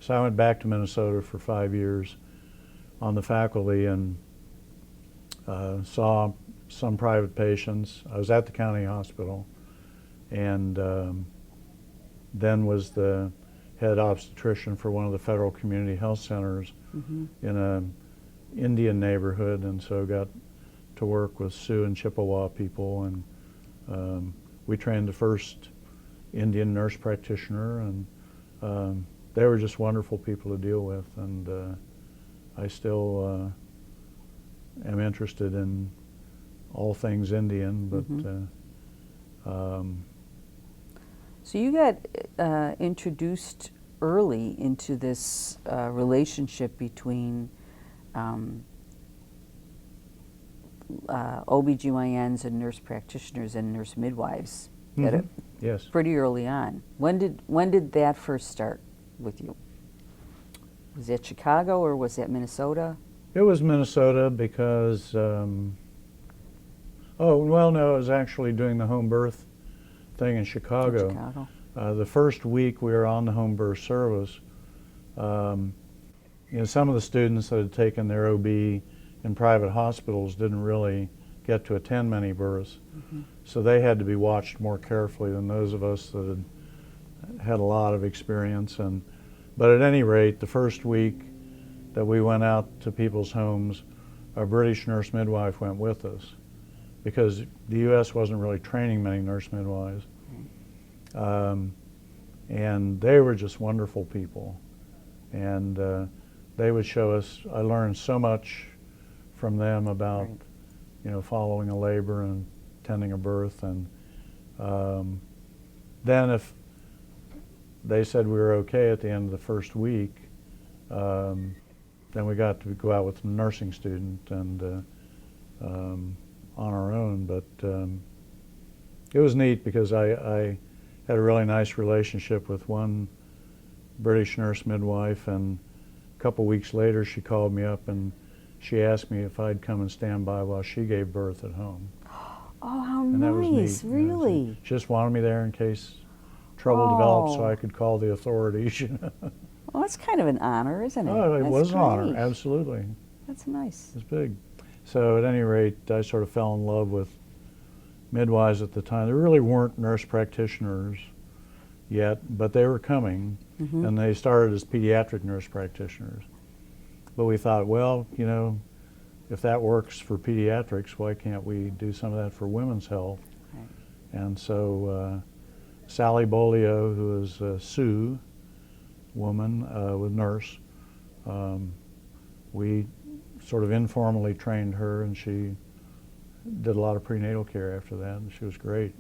So I went back to Minnesota for 5 years on the faculty and saw some private patients. I was at the county hospital, and then was the head obstetrician for one of the federal community health centers in a Indian neighborhood, and so got to work with Sioux and Chippewa people, and we trained the first Indian nurse practitioner, and they were just wonderful people to deal with, and I still am interested in all things Indian, but so you got introduced early into this relationship between OBGYNs and nurse practitioners and nurse midwives yes. pretty early on. When did that first start with you? Was that Chicago or was that Minnesota? It was Minnesota because, oh, well, no, it was actually doing the home birth thing in Chicago. The first week we were on the home birth service, you know, some of the students that had taken their OB in private hospitals didn't really get to attend many births, so they had to be watched more carefully than those of us that had a lot of experience. But at any rate, the first week that we went out to people's homes, a British nurse midwife went with us because the U.S. wasn't really training many nurse midwives. And they were just wonderful people. And they would show us, I learned so much from them about, you know, following a labor and tending a birth. And then if they said we were okay at the end of the first week, then we got to go out with a nursing student and on our own. But it was neat because I had a really nice relationship with one British nurse midwife, and a couple weeks later she called me up and she asked me if I'd come and stand by while she gave birth at home. Oh, how and nice, that was neat, really? You know, she just wanted me there in case trouble developed so I could call the authorities. You know? Well, that's kind of an honor, isn't it? Oh, it That's was an honor, great. absolutely. That's nice. It was big. So at any rate, I sort of fell in love with midwives at the time. There really weren't nurse practitioners yet, but they were coming, and they started as pediatric nurse practitioners. But we thought, well, you know, if that works for pediatrics, why can't we do some of that for women's health? Right. And so Sally Bolio, who is a Sioux woman with nurse, we sort of informally trained her, and she did a lot of prenatal care after that, and she was great.